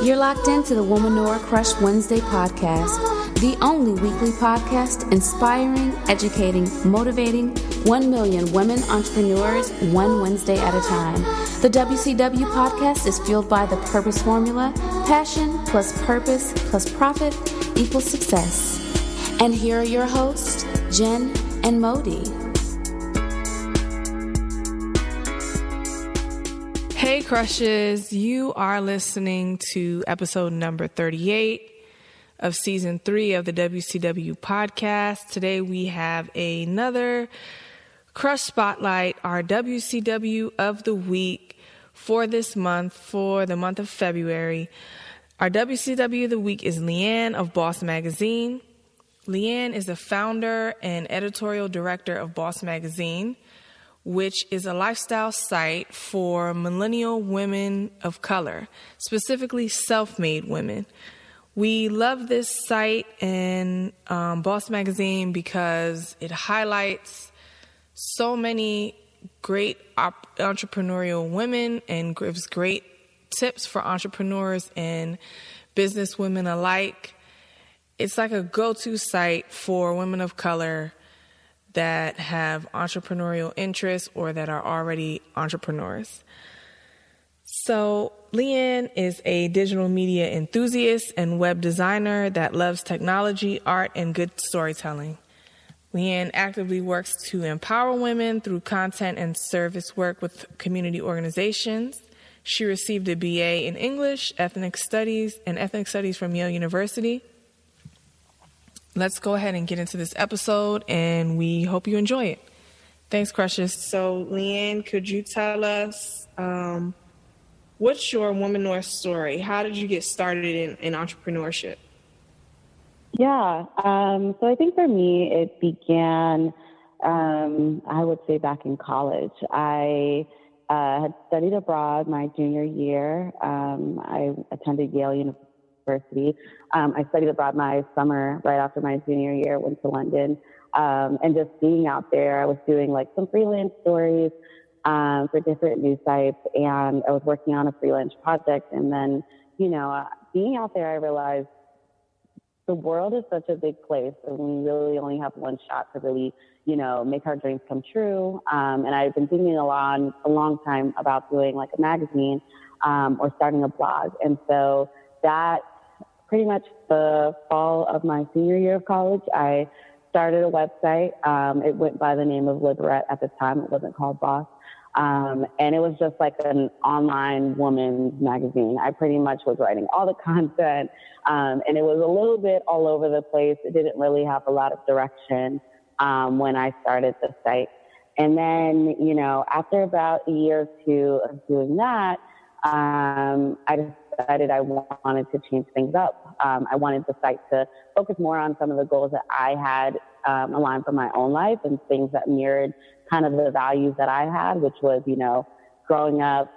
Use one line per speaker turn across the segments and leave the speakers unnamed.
You're locked into the Womanora Crush Wednesday podcast, the only weekly podcast inspiring, educating, motivating 1 million women entrepreneurs one Wednesday at a time. The WCW podcast is fueled by the Purpose Formula: passion plus purpose plus profit equals success. And here are your hosts, Jen and Modi.
Hey crushes, you are listening to episode number 38 of season 3 of the WCW podcast. Today we have another crush spotlight, our WCW of the week for this month, for the month of February. Our WCW of the week is Liane of Bauce magazine. Liane is the founder and editorial director of Bauce magazine, which is a lifestyle site for millennial women of color, specifically self-made women. We love this site and Bauce magazine because it highlights so many great entrepreneurial women and gives great tips for entrepreneurs and business women alike. It's like a go-to site for women of color that have entrepreneurial interests or that are already entrepreneurs. So Liane is a digital media enthusiast and web designer that loves technology, art, and good storytelling. Liane actively works to empower women through content and service work with community organizations. She received a BA in English, ethnic studies from Yale University. Let's go ahead and get into this episode, and we hope you enjoy it. Thanks, crushes. So, Liane, could you tell us what's your Womanora story? How did you get started in entrepreneurship?
Yeah, so I think for me, it began, I would say back in college. I had studied abroad my junior year. I attended Yale University. I studied abroad my summer right after my junior year, went to London, and just being out there, I was doing like some freelance stories for different news sites, and I was working on a freelance project. And then, being out there, I realized the world is such a big place, and we really only have one shot to really, make our dreams come true. And I've been thinking a long time about doing like a magazine or starting a blog. And so that pretty much the fall of my senior year of college, I started a website. It went by the name of Liberette at the time. It wasn't called Bauce. And it was just like an online woman's magazine. I pretty much was writing all the content. And it was a little bit all over the place. It didn't really have a lot of direction when I started the site. And then, after about a year or two of doing that, I decided I wanted to change things up. I wanted the site to focus more on some of the goals that I had aligned for my own life and things that mirrored kind of the values that I had, which was, growing up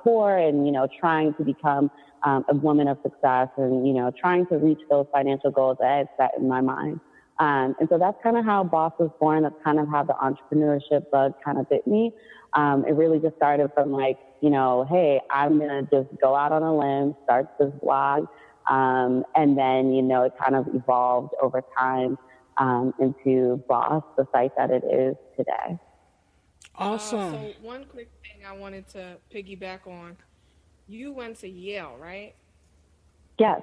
poor and, trying to become a woman of success and, trying to reach those financial goals that I had set in my mind. And so that's kind of how Bauce was born. That's kind of how the entrepreneurship bug kind of bit me. It really just started from like, hey, I'm going to just go out on a limb, start this blog. And then, it kind of evolved over time into Bauce, the site that it is today.
Awesome. So one quick thing I wanted to piggyback on. You went to Yale, right?
Yes.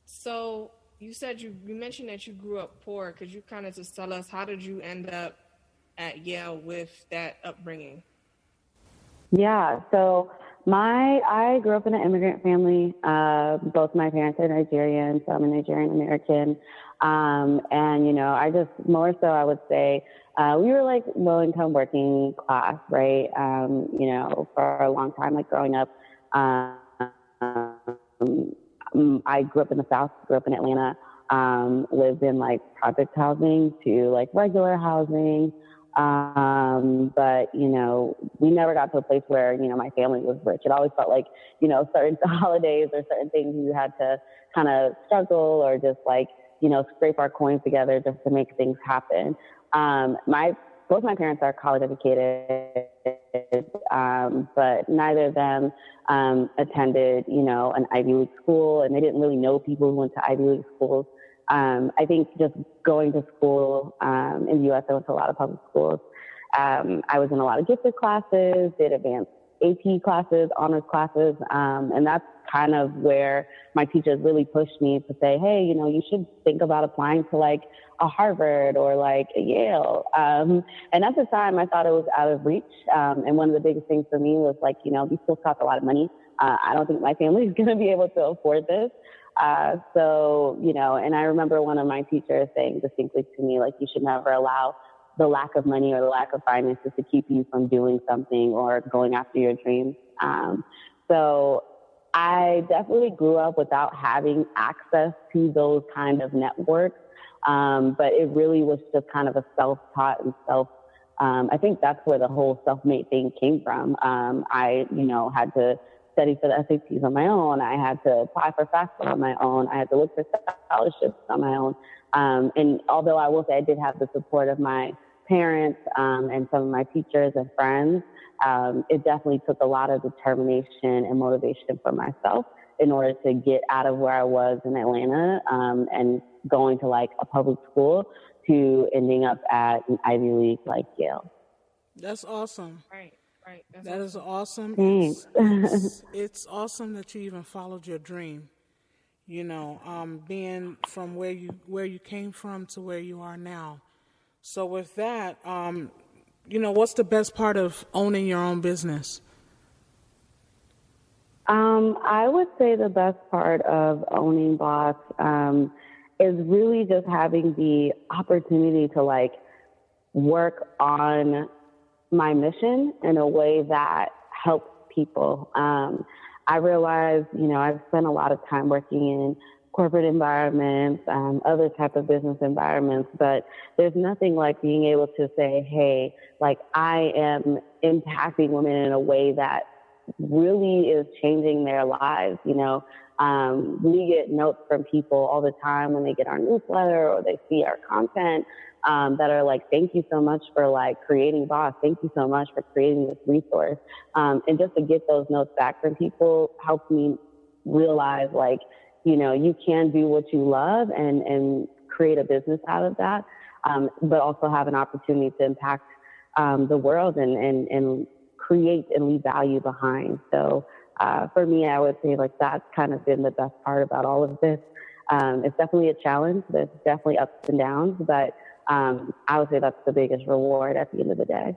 So you said you mentioned that you grew up poor. Could you kind of just tell us, how did you end up at Yale with that upbringing?
Yeah, so I grew up in an immigrant family. Both my parents are Nigerian, so I'm a Nigerian American. And, I just more so I would say we were like low income working class, right? For a long time, like growing up, I grew up in the South, grew up in Atlanta, lived in like project housing to like regular housing. But, we never got to a place where, my family was rich. It always felt like, certain holidays or certain things you had to kind of struggle or just like, scrape our coins together just to make things happen. My both my parents are college educated, but neither of them attended, an Ivy League school, and they didn't really know people who went to Ivy League schools. I think just going to school in the U.S., I went to a lot of public schools. I was in a lot of gifted classes, did advanced AP classes, honors classes, and that's kind of where my teachers really pushed me to say, hey, you should think about applying to like a Harvard or like a Yale. And at the time I thought it was out of reach. And one of the biggest things for me was like, these schools cost a lot of money. I don't think my family is going to be able to afford this. And I remember one of my teachers saying distinctly to me, like, you should never allow the lack of money or the lack of finances to keep you from doing something or going after your dreams. So I definitely grew up without having access to those kind of networks. But it really was just kind of a self-taught and I think that's where the whole self-made thing came from. I had to study for the SATs on my own. I had to apply for FAFSA on my own. I had to look for scholarships on my own. And although I will say I did have the support of my parents and some of my teachers and friends, it definitely took a lot of determination and motivation for myself in order to get out of where I was in Atlanta and going to like a public school to ending up at an Ivy League like Yale.
That's awesome.
Right.
That is awesome.
Thanks.
It's awesome that you even followed your dream. Being from where you came from to where you are now. So with that, what's the best part of owning your own business?
I would say the best part of owning Bauce is really just having the opportunity to like work on my mission in a way that helps people. I realized, I've spent a lot of time working in corporate environments, other type of business environments, but there's nothing like being able to say, hey, like I am impacting women in a way that really is changing their lives. We get notes from people all the time when they get our newsletter or they see our content that are like, thank you so much for like creating Bauce. Thank you so much for creating this resource. And just to get those notes back from people helps me realize like, you can do what you love and create a business out of that, but also have an opportunity to impact the world and create and leave value behind. So for me, I would say like that's kind of been the best part about all of this. It's definitely a challenge. There's definitely ups and downs, but I would say that's the biggest reward at the end of the day.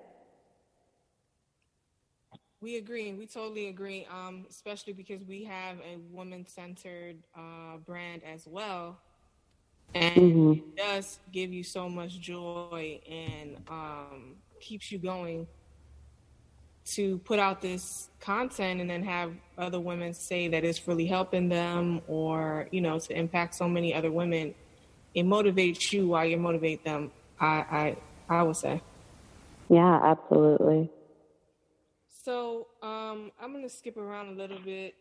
We agree. We totally agree, especially because we have a woman-centered brand as well. And it does give you so much joy and keeps you going to put out this content and then have other women say that it's really helping them or, to impact so many other women. It motivates you while you motivate them, I would say.
Yeah, absolutely.
So I'm going to skip around a little bit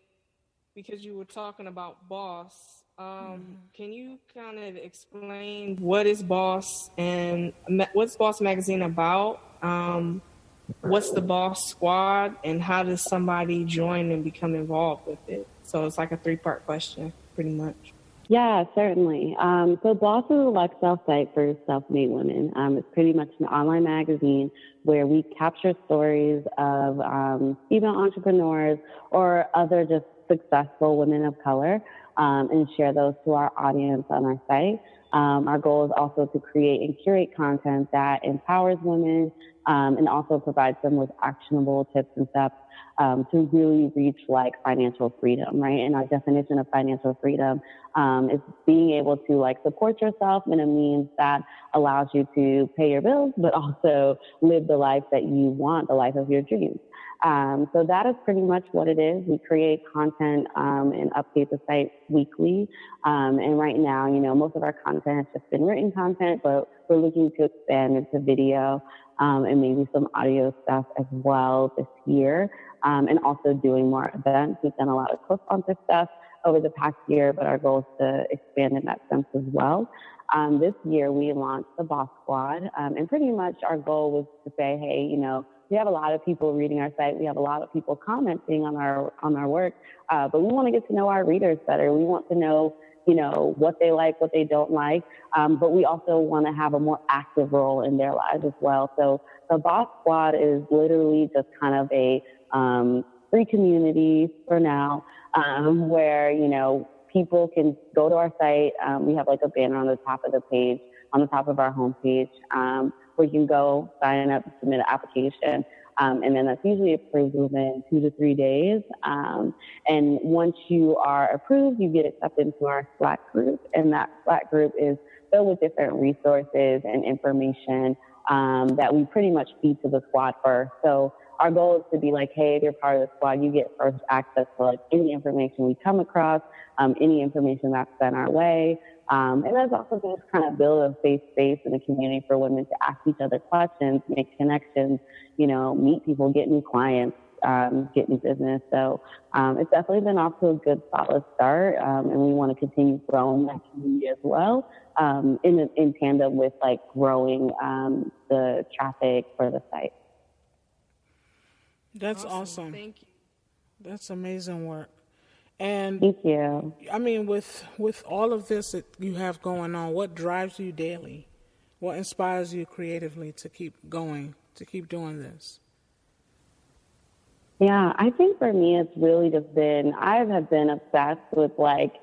because you were talking about Bauce. Can you kind of explain what is Bauce and what's Bauce Magazine about? What's the Bauce Squad and how does somebody join and become involved with it? So it's like a 3-part question, pretty much.
Yeah, certainly. So Bauce is a lifestyle site for self-made women. It's pretty much an online magazine where we capture stories of female entrepreneurs or other just successful women of color and share those to our audience on our site. Our goal is also to create and curate content that empowers women and also provides them with actionable tips and steps to really reach like financial freedom, right? And our definition of financial freedom is being able to like support yourself in a means that allows you to pay your bills, but also live the life that you want, the life of your dreams. So that is pretty much what it is. We create content and update the site weekly. And right now, most of our content has just been written content, but we're looking to expand into video and maybe some audio stuff as well this year. And also doing more events. We've done a lot of co-sponsor stuff over the past year, but our goal is to expand in that sense as well. This year we launched the Bauce Squad, and pretty much our goal was to say, hey, we have a lot of people reading our site. We have a lot of people commenting on our work, but we want to get to know our readers better. We want to know, what they like, what they don't like, but we also want to have a more active role in their lives as well. So the Bauce Squad is literally just kind of a free community for now, where, people can go to our site. We have like a banner on the top of the page, on the top of our homepage, where you can go sign up, submit an application. And then that's usually approved within 2 to 3 days. And once you are approved, you get accepted into our Slack group. And that Slack group is filled with different resources and information that we pretty much feed to the squad first. So our goal is to be like, hey, if you're part of the squad, you get first access to like any information we come across, any information that's sent our way. And that's also just kind of build a safe space in the community for women to ask each other questions, make connections, meet people, get new clients, get new business. So it's definitely been off to a good, solid start. And we want to continue growing that community as well, in tandem with like growing the traffic for the site.
That's awesome.
Thank you.
That's amazing work. And
thank you.
I mean, with all of this that you have going on, what drives you daily? What inspires you creatively to keep going, to keep doing this?
Yeah, I think for me, it's really just been, I have been obsessed with like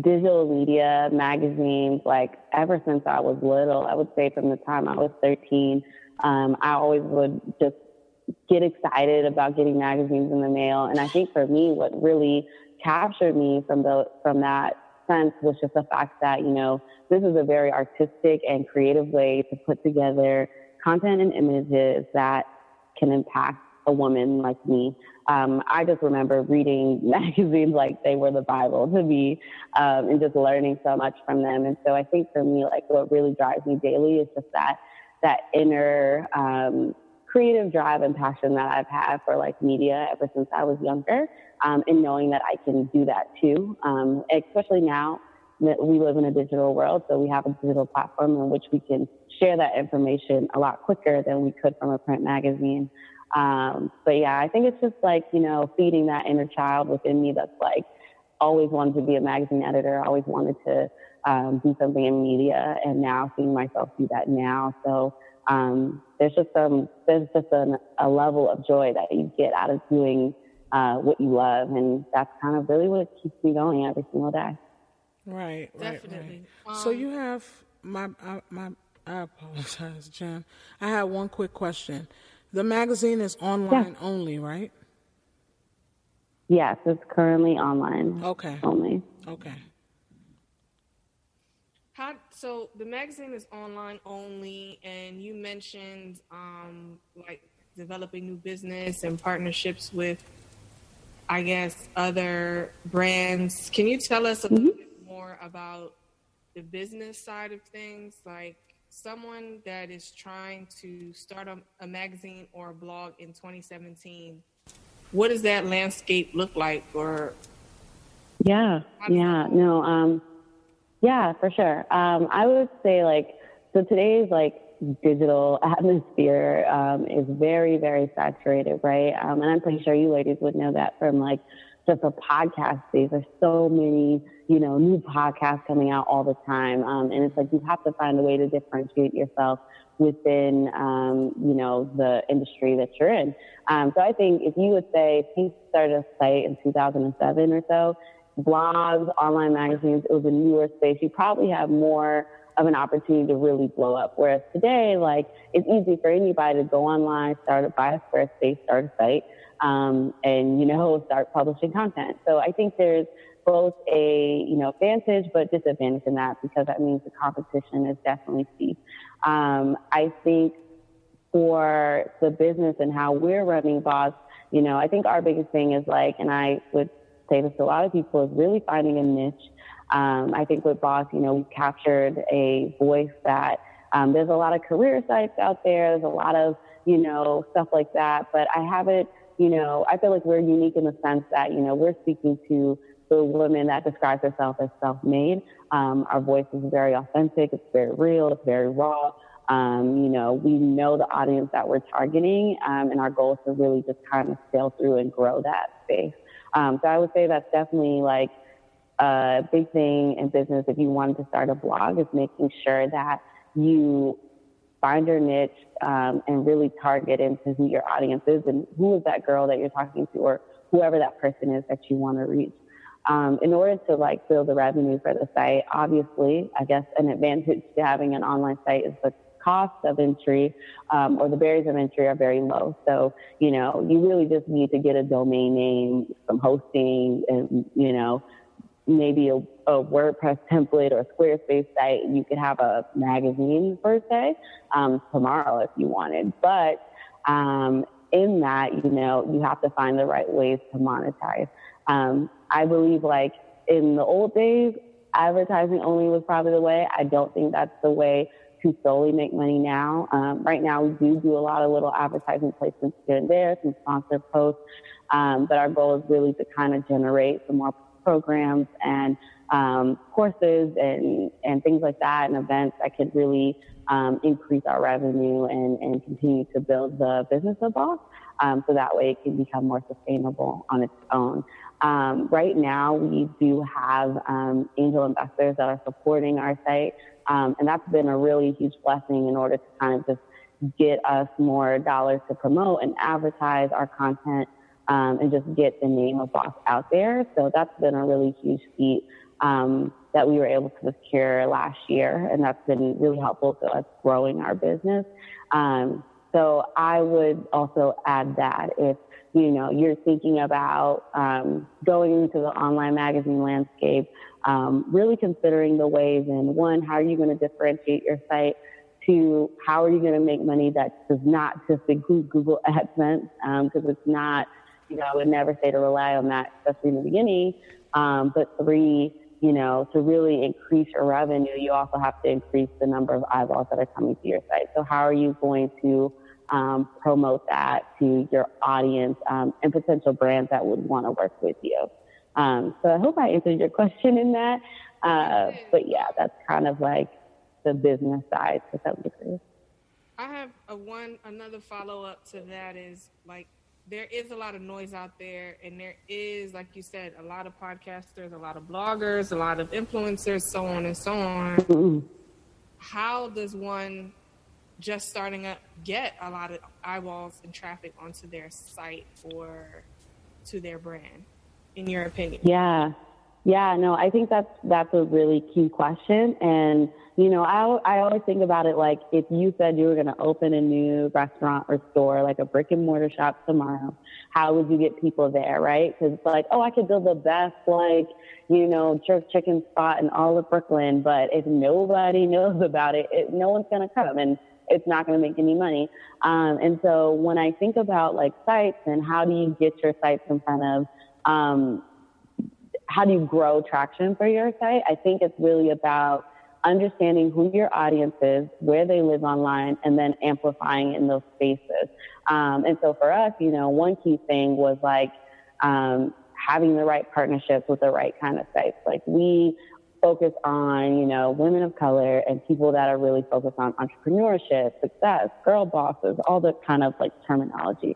digital media, magazines, like ever since I was little. I would say from the time I was 13, I always would just get excited about getting magazines in the mail. And I think for me, what really captured me from that sense was just the fact that, this is a very artistic and creative way to put together content and images that can impact a woman like me. I just remember reading magazines like they were the Bible to me, and just learning so much from them. And so I think for me, like what really drives me daily is just that inner creative drive and passion that I've had for like media ever since I was younger, and knowing that I can do that too, especially now that we live in a digital world. So we have a digital platform in which we can share that information a lot quicker than we could from a print magazine. But yeah, I think it's just like, feeding that inner child within me that's like always wanted to be a magazine editor, always wanted to do something in media, and now seeing myself do that now. So there's just a level of joy that you get out of doing what you love, and that's kind of really what keeps me going every single day.
Right,
Definitely.
Right. So you have I apologize, Jen. I have one quick question. The magazine is online only, right?
Yes, it's currently online.
Okay.
Only.
Okay.
So the magazine is online only, and you mentioned like developing new business and partnerships with, I guess, other brands. Can you tell us a little bit more about the business side of things? Like someone that is trying to start a magazine or a blog in 2017, what does that landscape look like? Or
yeah, for sure. I would say so today's digital atmosphere is very, very saturated, right? And I'm pretty sure you ladies would know that from just a podcast space. There's so many, new podcasts coming out all the time. And it's you have to find a way to differentiate yourself within, the industry that you're in. So I think if you would say, if you started a site in 2007 or so, blogs, online magazines, it was a newer space, you probably have more of an opportunity to really blow up. Whereas today, it's easy for anybody to go online, buy a Squarespace, start a site, and, start publishing content. So I think there's both a, advantage, but disadvantage in that, because that means the competition is definitely steep. I think for the business and how we're running Bauce, I think our biggest thing is and I would say this to a lot of people, is really finding a niche. I think with Bauce, we've captured a voice that there's a lot of career sites out there. There's a lot of, stuff like that. But I haven't, I feel like we're unique in the sense that, we're speaking to the woman that describes herself as self-made. Our voice is very authentic. It's very real. It's very raw. You know, we know the audience that we're targeting, and our goal is to really just kind of sail through and grow that space. So I would say that's definitely like a big thing in business. If you wanted to start a blog, is making sure that you find your niche and really target into who your audience is and who is that girl that you're talking to, or whoever that person is that you want to reach. In order to like build the revenue for the site, obviously, I guess an advantage to having an online site is the cost of entry or the barriers of entry are very low. So, you know, you really just need to get a domain name, some hosting, and, you know, maybe a WordPress template or a Squarespace site. You could have a magazine per se tomorrow if you wanted. But in that, you know, you have to find the right ways to monetize. I believe like in the old days, advertising only was probably the way. I don't think that's the way to solely make money now. Right now, we do a lot of little advertising placements here and there, some sponsored posts, but our goal is really to kind of generate some more programs and courses and things like that, and events that could really increase our revenue and continue to build the business of Bauce, so that way it can become more sustainable on its own. Right now, we do have angel investors that are supporting our site, and that's been a really huge blessing in order to kind of just get us more dollars to promote and advertise our content and just get the name of Bauce out there. So that's been a really huge feat that we were able to secure last year, and that's been really helpful to us growing our business. So I would also add that if, you know, you're thinking about going into the online magazine landscape, really considering the ways in, one, how are you going to differentiate your site? Two, how are you going to make money that does not just include Google AdSense? Because it's not, you know, I would never say to rely on that, especially in the beginning. But three, you know, to really increase your revenue, you also have to increase the number of eyeballs that are coming to your site. So how are you going to promote that to your audience and potential brands that would want to work with you? So I hope I answered your question in that. But yeah, that's kind of like the business side to some degree.
I have another follow-up to that is like, there is a lot of noise out there, and there is, like you said, a lot of podcasters, a lot of bloggers, a lot of influencers, so on and so on. Mm-hmm. How does one just starting up get a lot of eyeballs and traffic onto their site to their brand, in your opinion? Yeah, no, I think that's a really key question. And, you know, I always think about it like, if you said you were going to open a new restaurant or store, like a brick and mortar shop tomorrow, how would you get people there, right? Because it's like, oh, I could build the best, like, you know, jerk chicken spot in all of Brooklyn, but if nobody knows about it, no one's going to come, and it's not going to make any money. And so when I think about like sites and how do you get your sites in front of, how do you grow traction for your site? I think it's really about understanding who your audience is, where they live online, and then amplifying in those spaces. And so for us, you know, one key thing was like having the right partnerships with the right kind of sites. Like we focus on, you know, women of color and people that are really focused on entrepreneurship, success, girl bosses, all the kind of like terminology.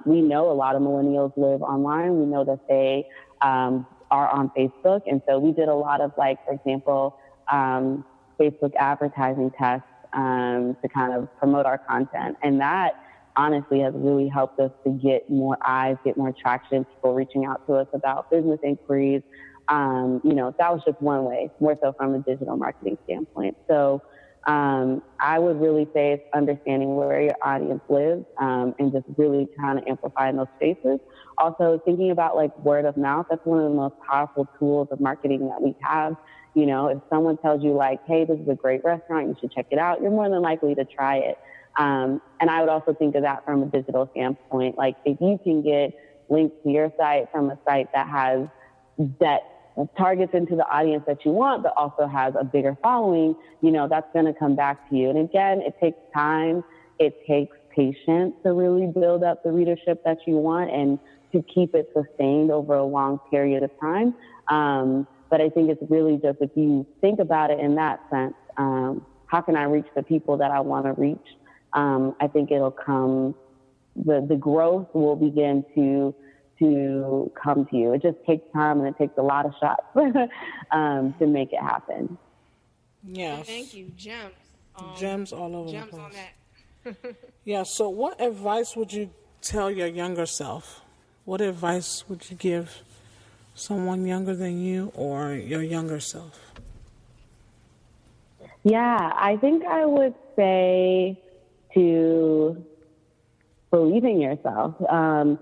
We know a lot of millennials live online. We know that they are on Facebook. And so we did a lot of like, for example, Facebook advertising tests to kind of promote our content. And that honestly has really helped us to get more eyes, get more traction, people reaching out to us about business inquiries. You know, that was just one way, more so from a digital marketing standpoint. So I would really say it's understanding where your audience lives and just really trying to amplify in those spaces. Also thinking about like word of mouth. That's one of the most powerful tools of marketing that we have. You know, if someone tells you like, hey, this is a great restaurant, you should check it out, you're more than likely to try it. And I would also think of that from a digital standpoint. Like if you can get links to your site from a site that has that targets into the audience that you want, but also has a bigger following, you know, that's going to come back to you. And again, it takes time. It takes patience to really build up the readership that you want. And
to keep it sustained over a long period of time. But I think it's really just, if you think about it in that sense, how can I reach the people that I want to reach? I think it'll come, the growth will begin to come to you. It just takes time, and it takes a lot of shots to make it happen.
Yes.
Thank you. Gems.
Gems all over
Gems
the place.
on that.
Yeah, so what advice would you tell your younger self? What advice would you give someone younger than you or your younger self?
Yeah, I think I would say to believe in yourself. So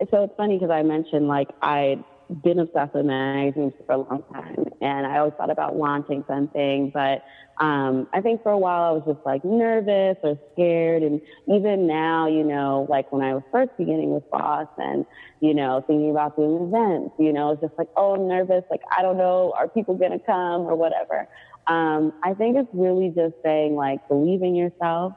it's funny because I mentioned, like, I'd been obsessed with magazines for a long time, and I always thought about launching something, but I think for a while I was just like nervous or scared. And even now, like when I was first beginning with Bauce and, thinking about doing events, it's just like, oh, I'm nervous. Like, I don't know, are people going to come or whatever? I think it's really just saying, like, believe in yourself.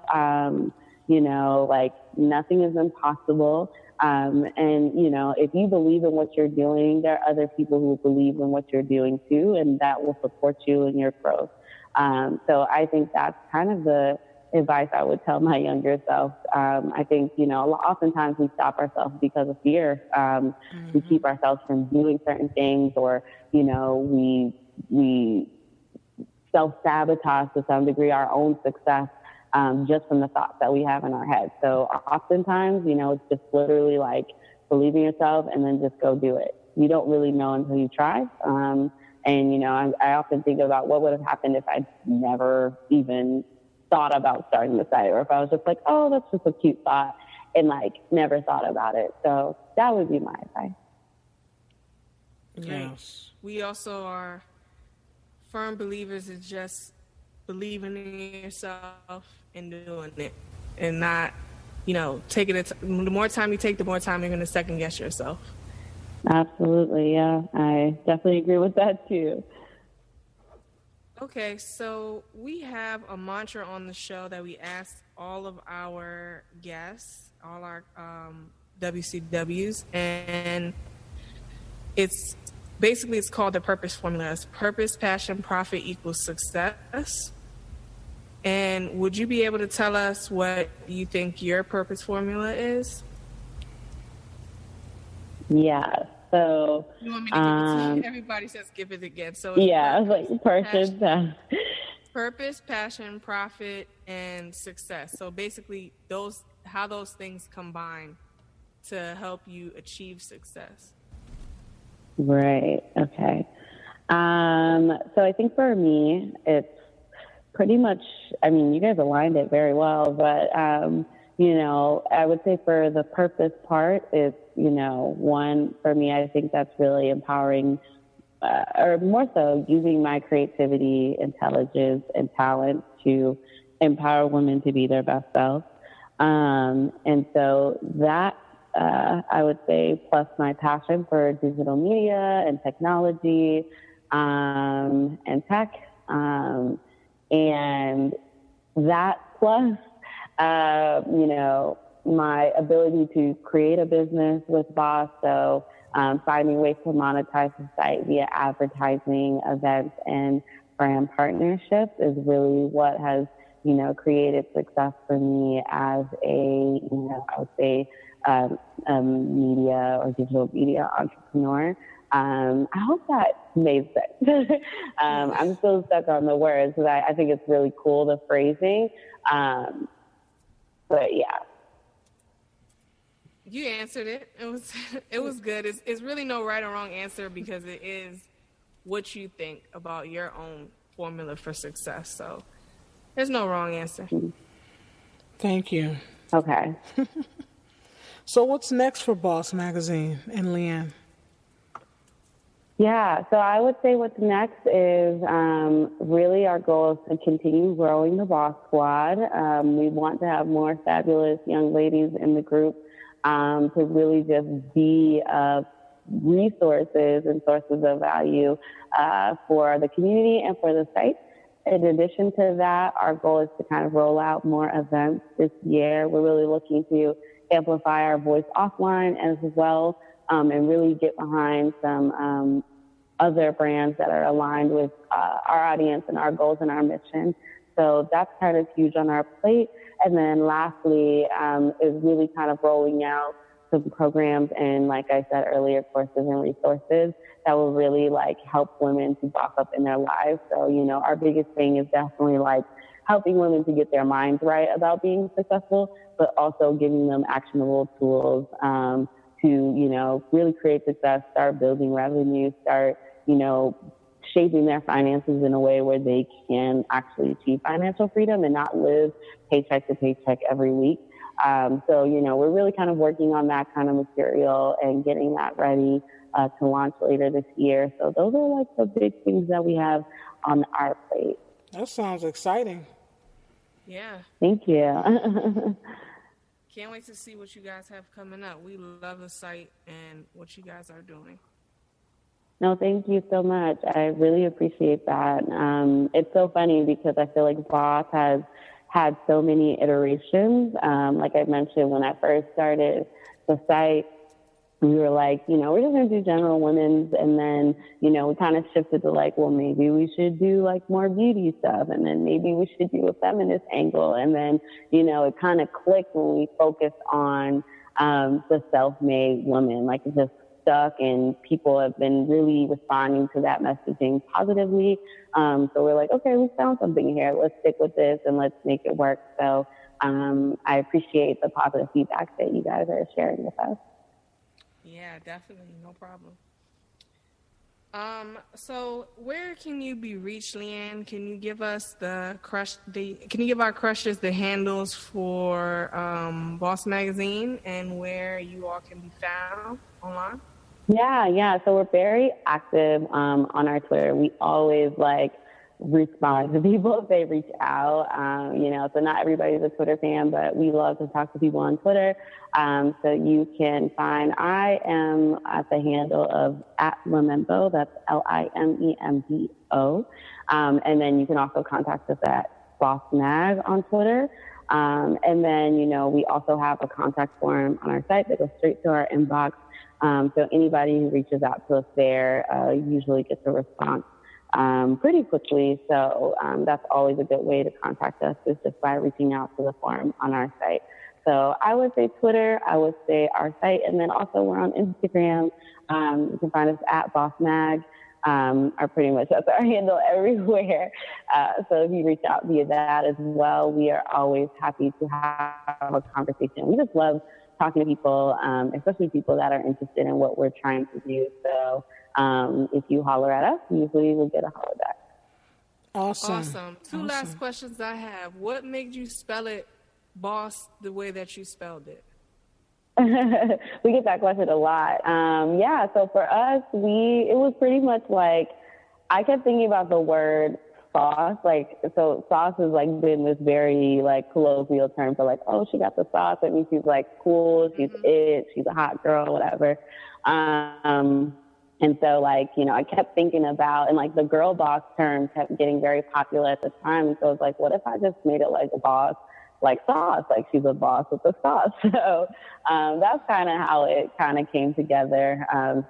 Like, nothing is impossible. And, if you believe in what you're doing, there are other people who believe in what you're doing too, and that will support you in your growth. So I think that's kind of the advice I would tell my younger self. I think, oftentimes we stop ourselves because of fear. We keep ourselves from doing certain things, or, we self-sabotage to some degree our own success, just from the thoughts that we have in our head. So oftentimes, it's just literally like, believe in yourself and then just go do it. You don't really know until you try. I often think about what would have happened if I never even thought about starting the site, or if I was just like, oh, that's just a cute thought, and like never thought about it. So that would be my advice.
Yes.
We also are firm believers in just believing in yourself and doing it, and not, taking it. The more time you take, the more time you're going to second guess yourself.
Absolutely. Yeah. I definitely agree with that too.
Okay. So we have a mantra on the show that we ask all of our guests, all our WCWs, and it's called the purpose formula. It's purpose, passion, profit equals success. And would you be able to tell us what you think your purpose formula is?
Yeah. So,
you want me to give it to you? Everybody says give it again. So
yeah,
purpose, passion, profit, and success. So basically, how those things combine to help you achieve success.
Right. Okay. So I think for me, it's pretty much, you guys aligned it very well, but, I would say for the purpose part, it's, one, for me, I think that's really empowering, or more so using my creativity, intelligence, and talent to empower women to be their best selves. And so that, I would say, plus my passion for digital media and technology, and tech, and that plus, my ability to create a business with Bauce. So, finding ways to monetize the site via advertising, events, and brand partnerships is really what has, created success for me as a, I would say, media or digital media entrepreneur. I hope that made sense. I'm still stuck on the words because I think it's really cool, the phrasing. But yeah.
You answered it. It was good. It's really no right or wrong answer because it is what you think about your own formula for success. So there's no wrong answer.
Thank you.
Okay.
So what's next for Bauce Magazine and Liane?
Yeah, so I would say what's next is really our goal is to continue growing the Bauce Squad. We want to have more fabulous young ladies in the group to really just be resources and sources of value for the community and for the site. In addition to that, our goal is to kind of roll out more events this year. We're really looking to amplify our voice offline as well, and really get behind some other brands that are aligned with our audience and our goals and our mission. So that's kind of huge on our plate. And then lastly is really kind of rolling out some programs and, like I said earlier, courses and resources that will really like help women to boss up in their lives. So, you know, our biggest thing is definitely like helping women to get their minds right about being successful, but also giving them actionable tools to, you know, really create success, start building revenue, start, you know, shaping their finances in a way where they can actually achieve financial freedom and not live paycheck to paycheck every week. So, you know, we're really kind of working on that kind of material and getting that ready to launch later this year. So those are like the big things that we have on our plate.
That sounds exciting.
Yeah.
Thank you.
Can't wait to see what you guys have coming up. We love the site and what you guys are doing.
No, thank you so much. I really appreciate that. It's so funny because I feel like Bauce has had so many iterations. Like I mentioned, when I first started the site, we were like, you know, we're just going to do general women's. And then, you know, we kind of shifted to like, well, maybe we should do like more beauty stuff. And then maybe we should do a feminist angle. And then, you know, it kind of clicked when we focused on the self-made woman. Like it just stuck, and people have been really responding to that messaging positively. So we're like, okay, we found something here. Let's stick with this and let's make it work. So I appreciate the positive feedback that you guys are sharing with us.
Yeah, definitely. No problem. So where can you be reached, Liane? Can you give us can you give our crushers the handles for Bauce Magazine and where you all can be found online?
Yeah. So we're very active on our Twitter. We always respond to people if they reach out. You know, so not everybody's a Twitter fan, but we love to talk to people on Twitter. So you can find, I am at the handle of @Limembo, that's LIMEMBO. And then you can also contact us at Bauce Mag on Twitter. And then, you know, we also have a contact form on our site that goes straight to our inbox. So anybody who reaches out to us there usually gets a response pretty quickly. So that's always a good way to contact us, is just by reaching out to the form on our site. So I would say Twitter, I would say our site, and then also we're on Instagram. You can find us at Bauce Mag, or pretty much that's our handle everywhere. So if you reach out via that as well, we are always happy to have a conversation. We just love talking to people, especially people that are interested in what we're trying to do. So if you holler at us, usually we'll get a holler back.
Awesome. Two last questions I have. What made you spell it Bauce the way that you spelled it?
We get that question a lot. So for us, it was pretty much like, I kept thinking about the word sauce. So sauce has been this very colloquial term for oh, she got the sauce. That means she's cool, she's it, she's a hot girl, whatever. And so I kept thinking about, and the girl boss term kept getting very popular at the time. And so I was like, what if I just made it like a boss, like sauce, like she's a boss with a sauce. So that's kind of how it kind of came together.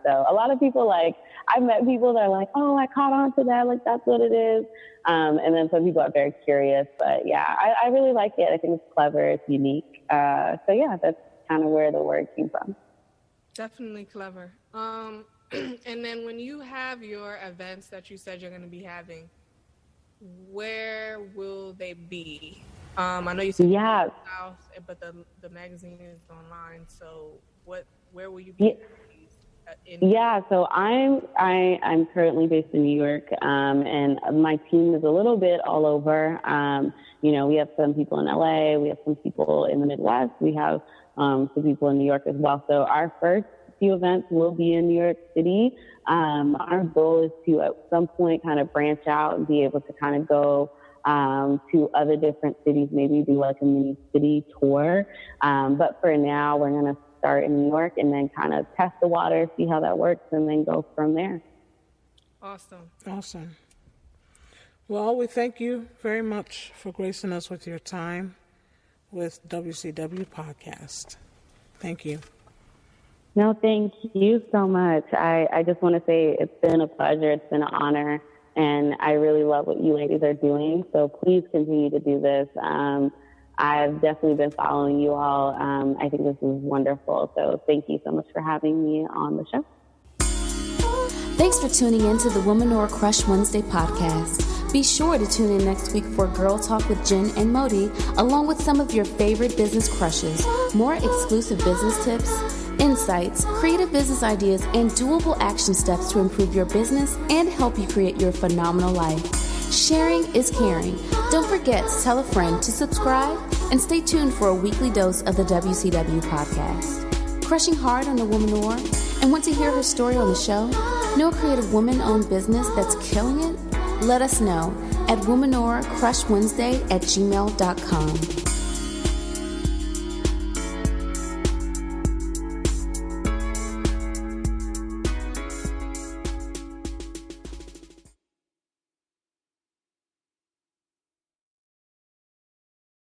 So a lot of people I've met people that are like, oh, I caught on to that, that's what it is. And then some people are very curious, but yeah, I really like it. I think it's clever, it's unique. So yeah, that's kind of where the word came from.
Definitely clever. And then when you have your events that you said you're going to be having, where will they be? I know you said South, but the magazine is online. So where will you be?
So I'm currently based in New York, and my team is a little bit all over. We have some people in LA, we have some people in the Midwest, we have some people in New York as well. So our first few events will be in New York City. Our goal is to at some point kind of branch out and be able to kind of go to other different cities, maybe do a mini city tour. But for now, we're going to start in New York and then kind of test the water, see how that works, and then go from there.
Awesome. Well, we thank you very much for gracing us with your time with WCW Podcast. Thank you.
No, thank you so much. I just want to say it's been a pleasure. It's been an honor. And I really love what you ladies are doing. So please continue to do this. I've definitely been following you all. I think this is wonderful. So thank you so much for having me on the show.
Thanks for tuning in to the Womanore Crush Wednesday podcast. Be sure to tune in next week for Girl Talk with Jen and Modi, along with some of your favorite business crushes, more exclusive business tips, insights, creative business ideas, and doable action steps to improve your business and help you create your phenomenal life. Sharing is caring. Don't forget to tell a friend to subscribe and stay tuned for a weekly dose of the WCW podcast. Crushing hard on the Womanore and want to hear her story on the show? Know a creative woman-owned business that's killing it? Let us know at womanorcrushwednesday@gmail.com.